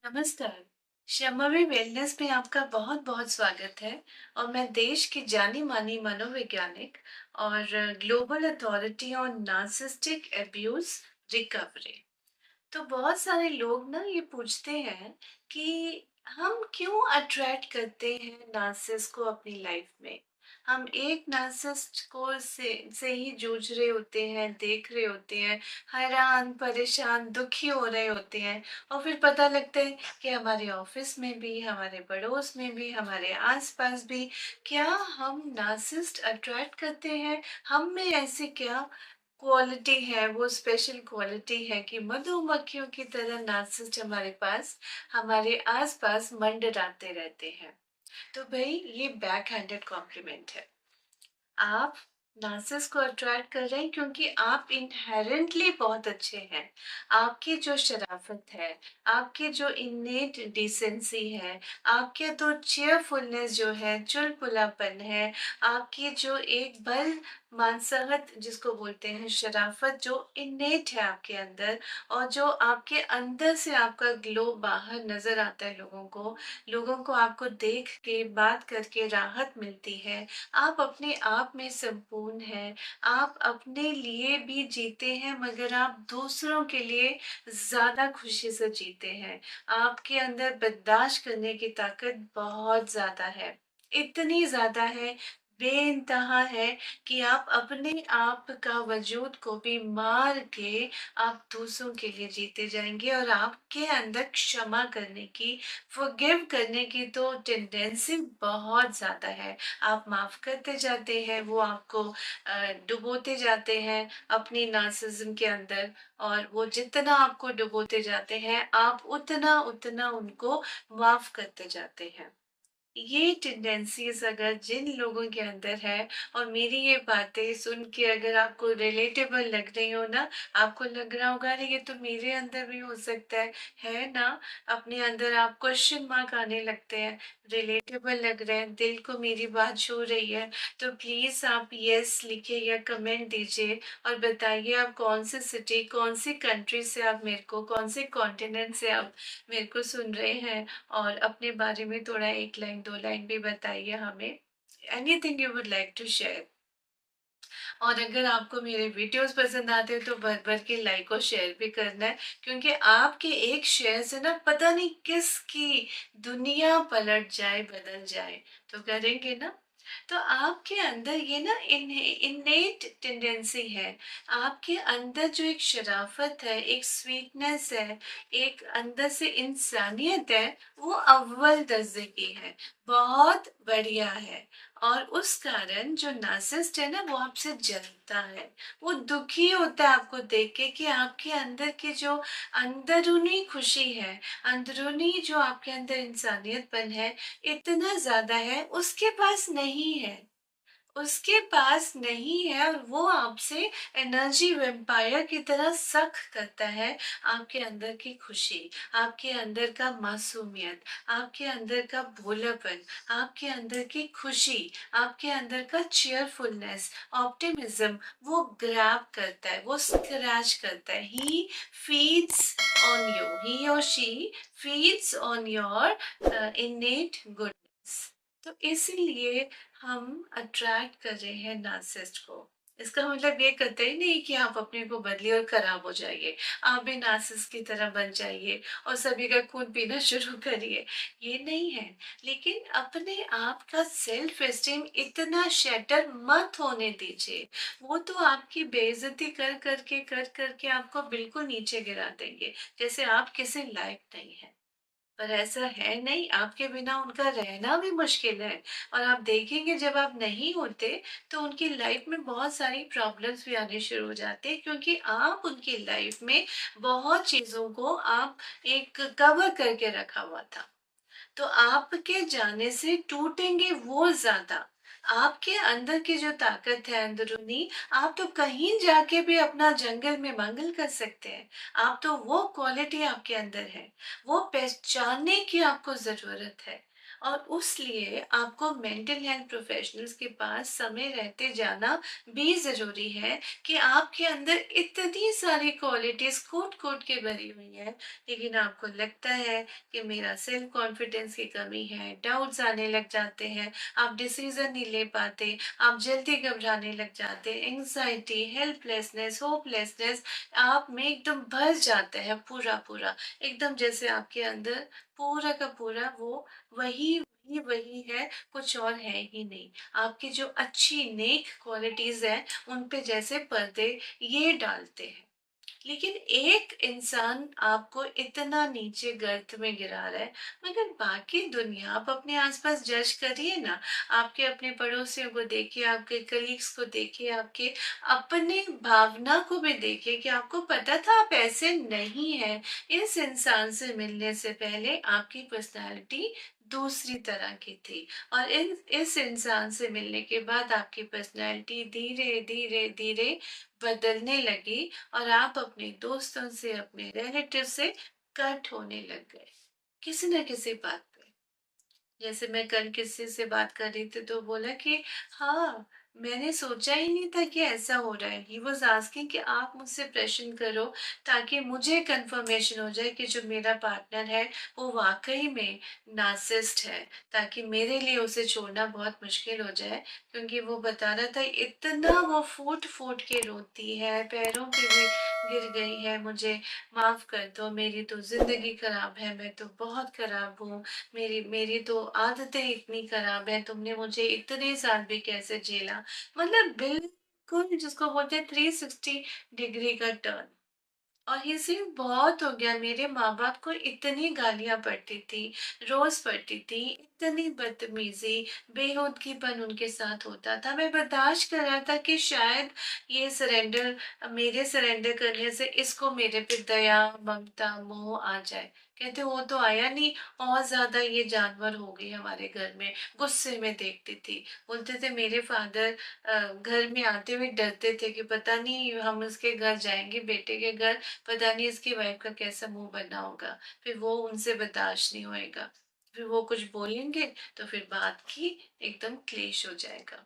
नमस्कार। शम्मवी वेलनेस में आपका बहुत-बहुत स्वागत है और मैं देश की जानी-मानी मनोवैज्ञानिक और global authority on narcissistic abuse recovery. तो बहुत सारे लोग ना ये पूछते हैं कि हम क्यों अट्रैक्ट करते हैं नार्सिसिस्ट को अपनी लाइफ में। हम एक नार्सिसिस्ट को से ही जूझ रहे होते हैं, देख रहे होते हैं, हैरान, परेशान, दुखी हो रहे होते हैं और फिर पता लगता है कि हमारे ऑफिस में भी, हमारे पड़ोस में भी, हमारे आस-पास भी क्या हम नार्सिसिस्ट अट्रैक्ट करते हैं? हम में ऐसी क्या क्वालिटी है, वो स्पेशल क्वालिटी है कि मधुमक्खियों की तरह नार्सिसिस्ट हमारे पास, हमारे आस-पास मंडराते रहते हैं। तो भई ये बैक हैंडेड कॉम्प्लीमेंट है। आप नार्सिसिस्ट को अट्रैक्ट कर रहे हैं क्योंकि आप इनहेरेंटली बहुत अच्छे हैं। आपकी जो शराफ़त है, आपकी जो इन्नेट डिसेंसी है, आपके तो चीयरफुलनेस जो है, चुलबुलापन है, आपकी जो एक बल मानसहत जिसको बोलते हैं शराफ़त जो इन्नेट है आपके अंदर और जो आपके अंदर से आपका ग्लो बाहर नज़र आता है लोगों को आपको देख के, बात करके राहत मिलती है। आप अपने आप में संपूर्ण हैं, आप अपने लिए भी जीते हैं मगर आप दूसरों के लिए ज़्यादा खुशी से जीते हैं। आपके अंदर बर्दाश्त करने की ताकत बहुत ज़्यादा है, इतनी ज़्यादा है, बेइंतहा है कि आप अपने आप का वजूद को भी मार के आप दूसरों के लिए जीते जाएँगे और आपके अंदर क्षमा करने की, फ़ॉरगिव करने की तो टेंडेंसी बहुत ज़्यादा है। आप माफ़ करते जाते हैं, वो आपको डुबोते जाते हैं अपनी नार्सिसिज़्म के अंदर और वो जितना आपको डुबोते जाते हैं, आप उतना उनको माफ़ करते जाते हैं। ये टेंडेंसीज़ अगर जिन लोगों के अंदर है और मेरी ये बातें सुन के अगर आपको रिलेटेबल लग रही हो ना, आपको लग रहा होगा अरे ये तो मेरे अंदर भी हो सकता है ना? अपने अंदर आप क्वेश्चन मार्क आने लगते हैं, रिलेटेबल लग रहे हैं, दिल को मेरी बात छू रही है, तो प्लीज़ आप येस लिखिए या कमेंट दीजिए और बताइए आप कौन सी सिटी, कौन सी कंट्री से आप मेरे को, कौन से कॉन्टिनेंट से आप मेरे को सुन रहे हैं और अपने बारे में थोड़ा 1 लाइन 2 लाइन भी बताइए हमें। Anything you would like to share और अगर आपको मेरे वीडियोस पसंद आते हैं तो भर-भर के लाइक और शेयर भी करना है क्योंकि आपके एक शेयर से ना पता नहीं किसकी दुनिया पलट जाए, बदल जाए। तो करेंगे ना? तो आपके अंदर ये ना इन्नेट टेंडेंसी है। आपके अंदर जो एक शराफ़त है, एक स्वीटनेस है, एक अंदर से इंसानियत है, वो अव्वल दर्जे की है, बहुत बढ़िया है। और उस कारण जो नार्सिसिस्ट है ना वो आपसे जलता है, वो दुखी होता है आपको देख के कि आपके अंदर की जो अंदरूनी खुशी है, अंदरूनी जो आपके अंदर इंसानियतपन है, इतना ज़्यादा है, उसके पास नहीं है। उसके पास नहीं है और वो आपसे एनर्जी वैम्पायर की तरह सक करता है आपके अंदर की खुशी, आपके अंदर का मासूमियत, आपके अंदर का भोलापन, आपके अंदर की खुशी, आपके अंदर का चीयरफुलनेस, ऑप्टिमिज्म वो ग्रैब करता है, वो स्क्रैच करता है। ही फीड्स ऑन यू, ही और she feeds on your इनेट goodness. तो इसीलिए हम अट्रैक्ट कर रहे हैं नार्सिसिस्ट को। इसका मतलब ये कतई नहीं कि आप अपने को बदलिए और खराब हो जाइए। आप भी नार्सिसिस्ट की तरह बन जाइए और सभी का खून पीना शुरू करिए, ये नहीं है। लेकिन अपने आप का सेल्फ एस्टीम इतना शैटर मत होने दीजिए। वो तो आपकी बेइज़्ज़ती कर कर के आपको बिल्कुल नीचे गिरा देंगे, जैसे आप किसी लायक नहीं हैं। पर ऐसा है नहीं, आपके बिना उनका रहना भी मुश्किल है और आप देखेंगे जब आप नहीं होते तो उनकी लाइफ में बहुत सारी प्रॉब्लम्स भी आने शुरू हो जाते हैं क्योंकि आप उनकी लाइफ में बहुत चीज़ों को आप एक कवर करके रखा हुआ था। तो आपके जाने से टूटेंगे वो ज़्यादा। आपके अंदर की जो ताकत है अंदरूनी, आप तो कहीं जाके भी अपना जंगल में मंगल कर सकते हैं। आप तो वो क्वालिटी आपके अंदर है, वो पहचानने की आपको ज़रूरत है और उसलिए आपको मेंटल हेल्थ प्रोफेशनल्स के पास समय रहते जाना भी ज़रूरी है कि आपके अंदर इतनी सारी क्वालिटीज़ कूट-कूट के भरी हुई हैं, लेकिन आपको लगता है कि मेरा सेल्फ कॉन्फिडेंस की कमी है, डाउट्स आने लग जाते हैं, आप डिसीज़न नहीं ले पाते, आप जल्दी घबराने लग जाते हैं, एंग्ज़ायटी, हेल्पलेसनेस, होपलेसनेस आप में एकदम भर जाता है पूरा-पूरा। एकदम जैसे आपके अंदर पूरा का पूरा वो वही है, कुछ और है ही नहीं। आपकी जो अच्छी नेक क्वालिटीज़ हैं, उन पे जैसे पर्दे ये डालते हैं। लेकिन एक इंसान आपको इतना नीचे गर्त में गिरा रहा है, मगर बाकी दुनिया आप अपने आसपास जज करिए ना। आपके अपने पड़ोसियों को देखिए, आपके कलीग्स को देखिए, आपके अपने भावना को भी देखिए कि आपको पता था आप ऐसे नहीं हैं। इस इंसान से मिलने से पहले आपकी पर्सनालिटी दूसरी तरह की थी, और इन इस इंसान से मिलने के बाद आपकी पर्सनालिटी धीरे धीरे धीरे बदलने लगी, और आप अपने दोस्तों से, अपने रिलेटिव से कट होने लग गए, किसी न किसी बात पे। जैसे मैं कल किसी से बात कर रही थी तो बोला कि हाँ, मैंने सोचा ही नहीं था कि ऐसा हो रहा है। ही वाज़ आस्किंग कि आप मुझसे प्रश्न करो ताकि मुझे कन्फर्मेशन हो जाए कि जो मेरा पार्टनर है वो वाक़ई में नार्सिसिस्ट है, ताकि मेरे लिए उसे छोड़ना बहुत मुश्किल हो जाए। क्योंकि वो बता रहा था इतना वो फूट-फूट के रोती है, पैरों पे भी गिर गई है, मुझे माफ़ कर दो, मेरी तो ज़िंदगी खराब है, मैं तो बहुत खराब हूँ। मेरी मेरी तो आदतें इतनी खराब है, तुमने मुझे इतने साल भी कैसे झेला। मतलब बिल्कुल जिसको बोलते हैं 360 डिग्री का टर्न। और ये सिर्फ बहुत हो गया, मेरे माँ-बाप को इतनी गालियाँ पड़ती थी, रोज़ पड़ती थी, इतनी बदतमीज़ी, बेहूदगीपन उनके साथ होता था। मैं बर्दाश्त कर रहा था कि शायद ये मेरे सरेंडर करने से इसको मेरे पे दया, ममता, मोह आ जाए। कहते वो तो आया नहीं, और ज़्यादा ये जानवर हो गई हमारे घर में, गुस्से में देखती थी। बोलते थे मेरे फादर घर में आते हुए डरते थे कि पता नहीं हम उसके घर जाएँगे, बेटे के घर, पता नहीं इसकी वाइफ का कैसा मुंह बना होगा, फिर वो उनसे बर्दाश्त नहीं होएगा, फिर वो कुछ बोलेंगे तो फिर बात की एकदम क्लेश हो जाएगा।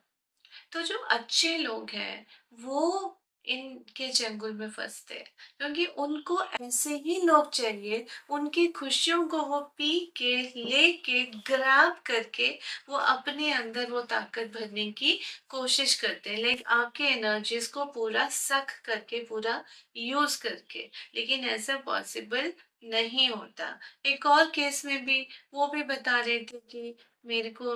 तो जो अच्छे लोग हैं वो इनके चंगुल में फंसते हैं, क्योंकि उनको ऐसे ही लोग चाहिए। उनकी खुशियों को वो पी के, लेके, ग्रैब करके वो अपने अंदर वो ताकत भरने की कोशिश करते हैं, लाइक आपके एनर्जीज को पूरा सक करके, पूरा यूज करके। लेकिन ऐसा पॉसिबल नहीं होता। एक और केस में भी वो भी बता रहे थे कि मेरे को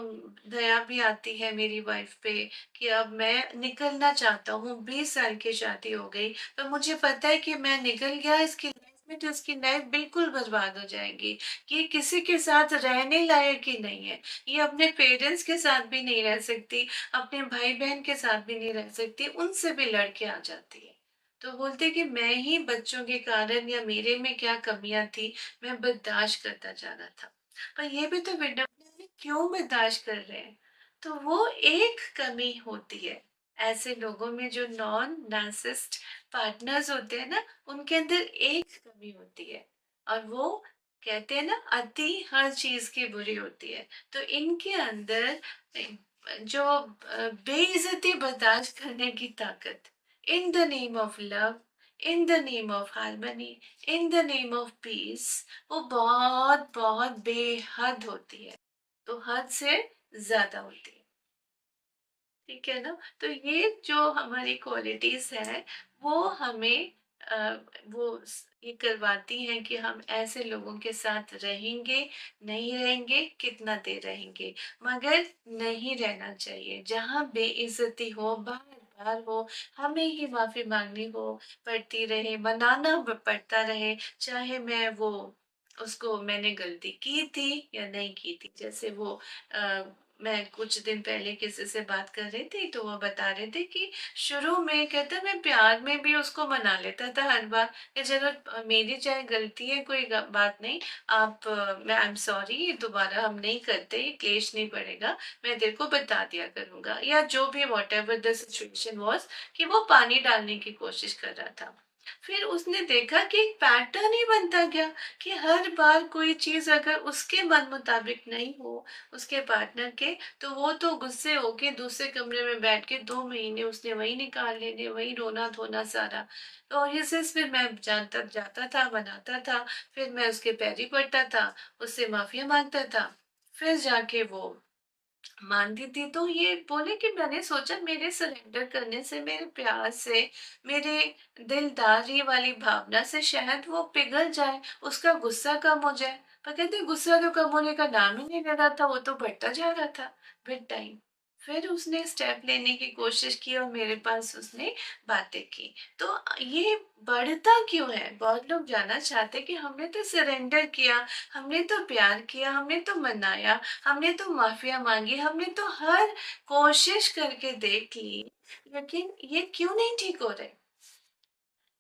दया भी आती है मेरी वाइफ पे, कि अब मैं निकलना चाहता हूँ, 20 साल की शादी हो गई, तो मुझे पता है कि मैं निकल गया इसकी लाइफ में तो इसकी लाइफ बिल्कुल बर्बाद हो जाएगी। ये किसी के साथ रहने लायक ही नहीं है। ये अपने पेरेंट्स के साथ भी नहीं रह सकती, अपने भाई-बहन के साथ भी नहीं रह सकती, उनसे भी लड़ के आ जाती है। तो बोलते कि मैं ही बच्चों के कारण, या मेरे में क्या कमियाँ थी, मैं बर्दाश्त करता जा रहा था। पर ये भी तो विडंबना है, क्यों बर्दाश्त कर रहे हैं? तो वो एक कमी होती है ऐसे लोगों में जो नॉन नार्सिसिस्ट पार्टनर्स होते हैं ना, उनके अंदर एक कमी होती है, और वो कहते हैं ना, अति हर चीज की बुरी होती है। तो इनके अंदर जो बेइज्जती बर्दाश्त करने की ताकत, in the name of love, in the name of harmony, in the name of peace, वो बहुत बहुत बेहद होती है। तो हद से ज्यादा होती है। ठीक है ना? तो ये जो हमारी क्वालिटीज है वो हमें अ, ये करवाती हैं कि हम ऐसे लोगों के साथ रहेंगे, नहीं रहेंगे, कितना देर रहेंगे, मगर नहीं रहना चाहिए। जहाँ बेइज्जती हो, बार-बार हो, हमें ही माफ़ी माँगनी हो पड़ती रहे, मनाना पड़ता रहे, चाहे मैंने गलती की थी या नहीं की थी। जैसे मैं कुछ दिन पहले किसी से बात कर रही थी तो वो बता रहे थे कि शुरू में कहता मैं प्यार में भी उसको मना लेता था हर बार कि चलो मेरी चाहे गलती है, कोई बात नहीं, मैं आई एम सॉरी, दोबारा हम नहीं करते, ये क्लेश नहीं पड़ेगा, मैं तेरे को बता दिया करूंगा, या जो भी what ever the situation was, कि वो पानी डालने की कोशिश कर रहा था। फिर उसने देखा कि एक पैटर्न ही बनता गया कि हर बार कोई चीज़ अगर उसके मन मुताबिक नहीं हो, उसके पार्टनर के, तो वो तो गुस्से होके दूसरे कमरे में बैठ के 2 महीने उसने वही निकाल लेने, वही रोना-धोना सारा। और इसे फिर मैं जानता जाता था, बनाता था, फिर मैं उसके पैरी पड़ता था, उससे माफ़िया माँगता था, फिर जाके वो मानती थी। तो ये बोले कि मैंने सोचा मेरे सरेंडर करने से, मेरे प्यार से, मेरे दिलदारी वाली भावना से शायद वो पिघल जाए, उसका गुस्सा कम हो जाए। पर कहते गुस्सा तो कम होने का नाम ही नहीं ले रहा था, वो तो बढ़ता जा रहा था विद टाइम। फिर उसने स्टेप लेने की कोशिश की और मेरे पास उसने बातें की। तो ये बढ़ता क्यों है? बहुत लोग जानना चाहते हैं कि हमने तो सरेंडर किया, हमने तो प्यार किया, हमने तो मनाया, हमने तो माफिया मांगी, हमने तो हर कोशिश करके देख ली, लेकिन ये क्यों नहीं ठीक हो रहे?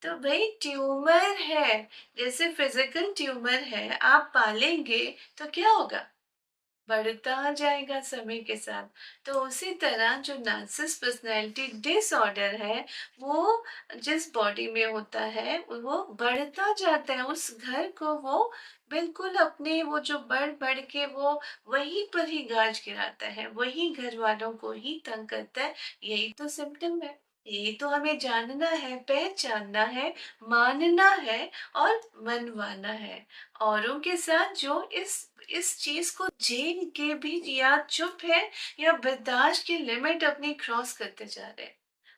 तो भाई ट्यूमर है, जैसे फिजिकल ट्यूमर है, आप पालेंगे तो क्या होगा? बढ़ता जाएगा समय के साथ। तो उसी तरह जो नार्सिसिस्ट पर्सनैलिटी डिसऑर्डर है, वो जिस बॉडी में होता है, वो बढ़ता जाता है। उस घर को वो बिल्कुल अपने वो जो बढ़-बढ़ के वो वहीं पर ही गाज गिराता है, वही घर वालों को ही तंग करता है। यही तो सिम्पटम है। यही तो हमें जानना है, पहचानना है, मानना है और मनवाना है। औरों के साथ जो इस चीज़ को झेल के भी या चुप है या बर्दाश्त की लिमिट अपनी क्रॉस करते जा रहे हैं।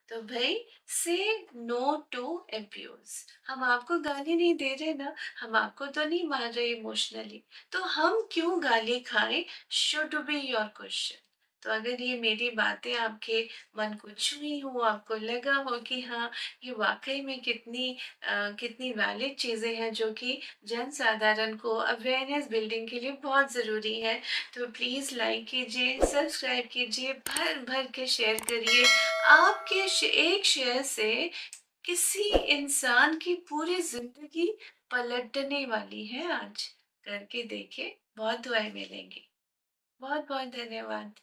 तो भाई से नो टू अब्यूज। हम आपको गाली नहीं दे रहे ना, हम आपको तो नहीं मार रहे इमोशनली, तो हम क्यों गाली खाएं? Should be your question. तो अगर ये मेरी बातें आपके मन को छुई हो, आपको लगा हो कि हाँ, ये वाकई में कितनी वैलिड चीज़ें हैं जो कि जन साधारण को अवेयरनेस बिल्डिंग के लिए बहुत ज़रूरी है, तो प्लीज़ लाइक कीजिए, सब्सक्राइब कीजिए, भर भर के शेयर करिए। आपके एक शेयर से किसी इंसान की पूरी जिंदगी पलटने वाली है आज। करके देखिए, बहुत दुआएं मिलेंगी। बहुत बहुत धन्यवाद।